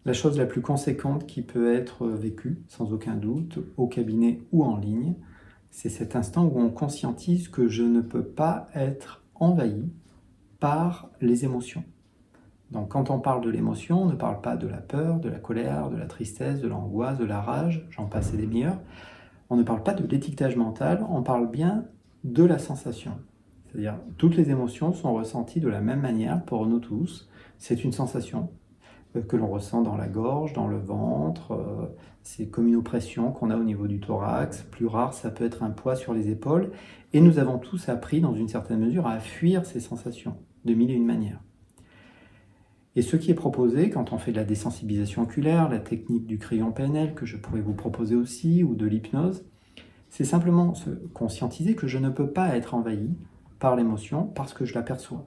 La chose la plus conséquente qui peut être vécue, sans aucun doute, au cabinet ou en ligne, c'est cet instant où on conscientise que je ne peux pas être envahi par les émotions. Donc quand on parle de l'émotion, on ne parle pas de la peur, de la colère, de la tristesse, de l'angoisse, de la rage, j'en passe et des meilleurs. On ne parle pas de l'étiquetage mental, on parle bien de la sensation. C'est-à-dire toutes les émotions sont ressenties de la même manière pour nous tous. C'est une sensation que l'on ressent dans la gorge, dans le ventre. C'est comme une oppression qu'on a au niveau du thorax. Plus rare, ça peut être un poids sur les épaules. Et nous avons tous appris, dans une certaine mesure, à fuir ces sensations de mille et une manières. Et ce qui est proposé quand on fait de la désensibilisation oculaire, la technique du crayon PNL que je pourrais vous proposer aussi, ou de l'hypnose, c'est simplement se conscientiser que je ne peux pas être envahi par l'émotion parce que je l'aperçois.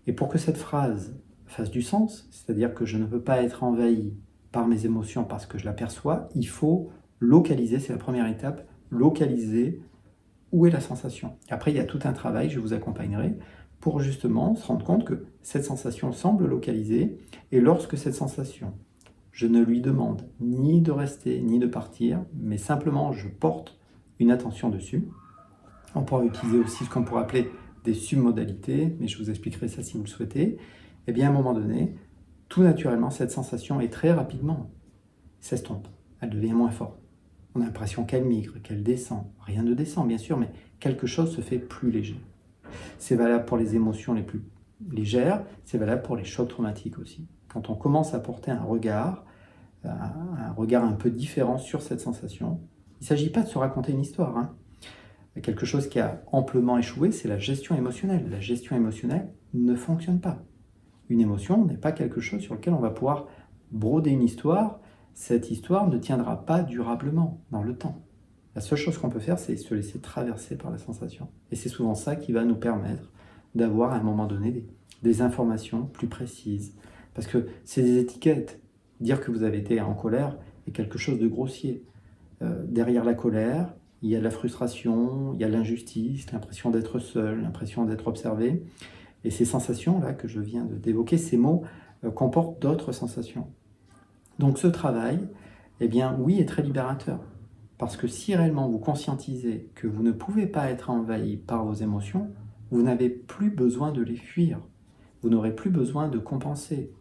Et pour que cette phrase fasse du sens, c'est-à-dire que je ne peux pas être envahi par mes émotions parce que je l'aperçois, il faut localiser, c'est la première étape, localiser où est la sensation. Après, il y a tout un travail, je vous accompagnerai, pour justement se rendre compte que cette sensation semble localisée, et lorsque cette sensation, je ne lui demande ni de rester, ni de partir, mais simplement je porte une attention dessus. On pourra utiliser aussi ce qu'on pourrait appeler des submodalités, mais je vous expliquerai ça si vous le souhaitez. Et bien à un moment donné, tout naturellement, cette sensation est très rapidement s'estompe, elle devient moins forte. On a l'impression qu'elle migre, qu'elle descend. Rien ne descend, bien sûr, mais quelque chose se fait plus léger. C'est valable pour les émotions les plus légères, c'est valable pour les chocs traumatiques aussi. Quand on commence à porter un regard un peu différent sur cette sensation, il ne s'agit pas de se raconter une histoire. Quelque chose qui a amplement échoué, c'est la gestion émotionnelle. La gestion émotionnelle ne fonctionne pas. Une émotion n'est pas quelque chose sur lequel on va pouvoir broder une histoire. Cette histoire ne tiendra pas durablement dans le temps. La seule chose qu'on peut faire, c'est se laisser traverser par la sensation. Et c'est souvent ça qui va nous permettre d'avoir à un moment donné des informations plus précises. Parce que c'est des étiquettes. Dire que vous avez été en colère est quelque chose de grossier. Derrière la colère, il y a de la frustration, il y a l'injustice, l'impression d'être seul, l'impression d'être observé. Et ces sensations-là que je viens d'évoquer, ces mots, comportent d'autres sensations. Donc ce travail, eh bien oui, est très libérateur. Parce que si réellement vous conscientisez que vous ne pouvez pas être envahi par vos émotions, vous n'avez plus besoin de les fuir. Vous n'aurez plus besoin de compenser,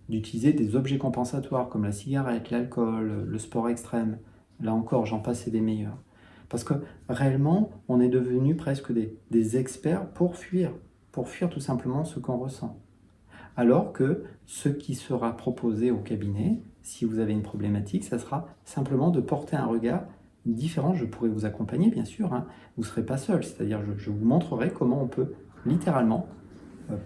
d'utiliser des objets compensatoires comme la cigarette, l'alcool, le sport extrême. Là encore, j'en passe et des meilleurs. Parce que réellement, on est devenus presque des experts pour fuir tout simplement ce qu'on ressent. Alors que ce qui sera proposé au cabinet, si vous avez une problématique, ça sera simplement de porter un regard différent. Je pourrais vous accompagner, bien sûr, vous ne serez pas seul, c'est-à-dire je vous montrerai comment on peut littéralement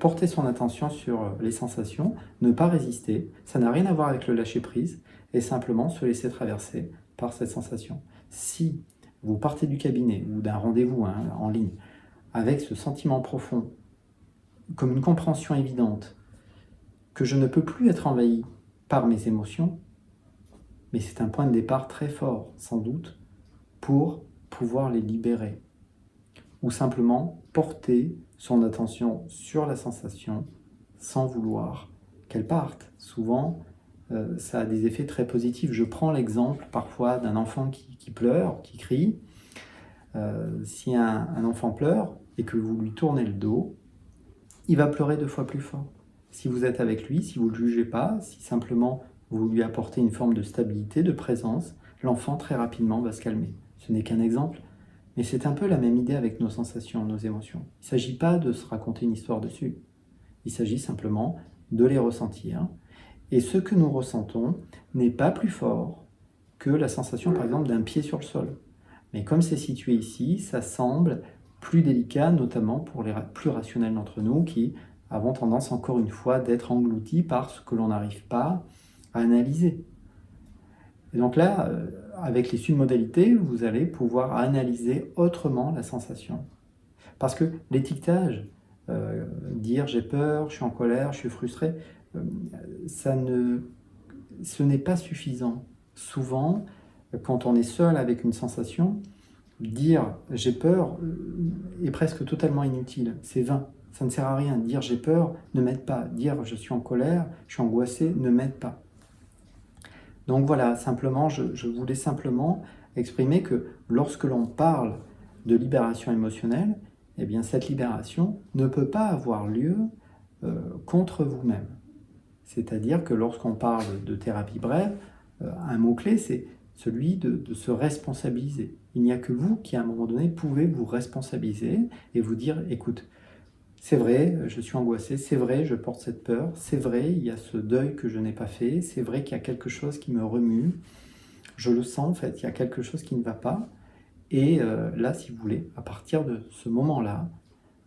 porter son attention sur les sensations, ne pas résister, ça n'a rien à voir avec le lâcher-prise, et simplement se laisser traverser par cette sensation. Si vous partez du cabinet ou d'un rendez-vous en ligne avec ce sentiment profond, comme une compréhension évidente, que je ne peux plus être envahi par mes émotions, mais c'est un point de départ très fort, sans doute, pour pouvoir les libérer. Ou simplement porter son attention sur la sensation sans vouloir qu'elle parte. Souvent, ça a des effets très positifs. Je prends l'exemple parfois d'un enfant qui pleure, qui crie. Si un enfant pleure et que vous lui tournez le dos, il va pleurer 2 fois plus fort. Si vous êtes avec lui, si vous ne le jugez pas, si simplement vous lui apportez une forme de stabilité, de présence, l'enfant très rapidement va se calmer. Ce n'est qu'un exemple, mais c'est un peu la même idée avec nos sensations, nos émotions. Il ne s'agit pas de se raconter une histoire dessus. Il s'agit simplement de les ressentir. Et ce que nous ressentons n'est pas plus fort que la sensation, par exemple, d'un pied sur le sol. Mais comme c'est situé ici, ça semble plus délicat, notamment pour les plus rationnels d'entre nous qui avons tendance, encore une fois, d'être engloutis par ce que l'on n'arrive pas à analyser. Et donc là, avec les submodalités, vous allez pouvoir analyser autrement la sensation. Parce que l'étiquetage, dire j'ai peur, je suis en colère, je suis frustré, ce n'est pas suffisant. Souvent, quand on est seul avec une sensation, dire j'ai peur est presque totalement inutile, c'est vain. Ça ne sert à rien. Dire j'ai peur ne m'aide pas. Dire je suis en colère, je suis angoissé ne m'aide pas. Donc voilà, simplement, je voulais simplement exprimer que lorsque l'on parle de libération émotionnelle, eh bien cette libération ne peut pas avoir lieu contre vous-même. C'est-à-dire que lorsqu'on parle de thérapie brève, un mot-clé, c'est celui de se responsabiliser. Il n'y a que vous qui, à un moment donné, pouvez vous responsabiliser et vous dire, écoute, c'est vrai, je suis angoissé, c'est vrai, je porte cette peur, c'est vrai, il y a ce deuil que je n'ai pas fait, c'est vrai qu'il y a quelque chose qui me remue, je le sens en fait, il y a quelque chose qui ne va pas. Et là, si vous voulez, à partir de ce moment-là,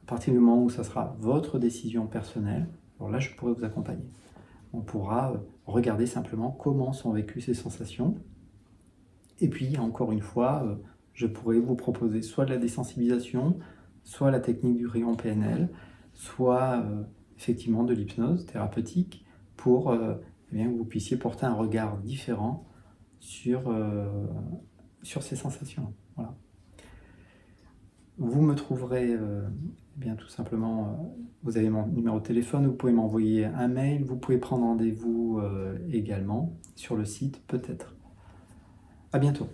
à partir du moment où ça sera votre décision personnelle, alors là, je pourrai vous accompagner. On pourra regarder simplement comment sont vécues ces sensations. Et puis, encore une fois, je pourrais vous proposer soit de la désensibilisation, soit la technique du rayon PNL, soit effectivement de l'hypnose thérapeutique pour eh bien, que vous puissiez porter un regard différent sur ces sensations. Voilà. Vous me trouverez eh bien, tout simplement, vous avez mon numéro de téléphone, vous pouvez m'envoyer un mail, vous pouvez prendre rendez-vous également sur le site peut-être. À bientôt.